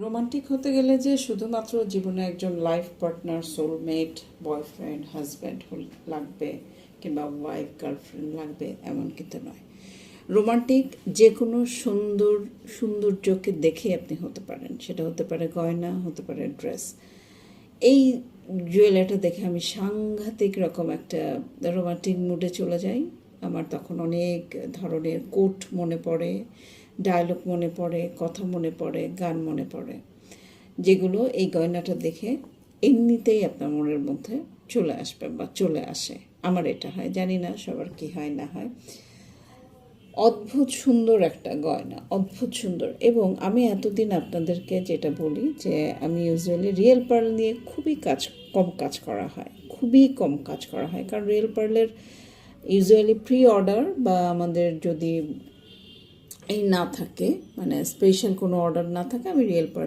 Romantic হতে গেলে যে শুধুমাত্র জীবনে একজন life partner, soulmate, boyfriend, husband লাগবে কিংবা ওয়াইফ, গার্লফ্রেন্ড লাগবে এমন কিন্তু নয়। রোমান্টিক যে কোনো সৌন্দর্যকে দেখে আপনি হতে পারেন। সেটা হতে পারে গয়না, হতে পারে ড্রেস। এই জুয়েলারিটা দেখে আমি সাংঘাতিক রকম একটা রোমান্টিক মুডে চলে যাই। আমার তখন অনেক ধরনের কোট মনে পড়ে, ডায়লগ মনে পড়ে, কথা মনে পড়ে, গান মনে পড়ে, যেগুলো এই গয়নাটা দেখে এমনিতেই আপনার মনের মধ্যে চলে আসবে বা চলে আসে। আমার এটা হয়, জানি না সবার কি হয় না হয়। অদ্ভুত সুন্দর একটা গয়না, অদ্ভুত সুন্দর। এবং আমি এতদিন আপনাদেরকে যেটা বলি যে আমি ইউজুয়ালি রিয়েল পার্ল নিয়ে কম কাজ করা হয়, খুবই কম কাজ করা হয়। কারণ রিয়েল পার্লের ইউজুয়ালি প্রি অর্ডার বা আমাদের যদি এই না থাকে, মানে স্পেশাল কোনো অর্ডার না থাকে, আমি রিয়েল পার্ল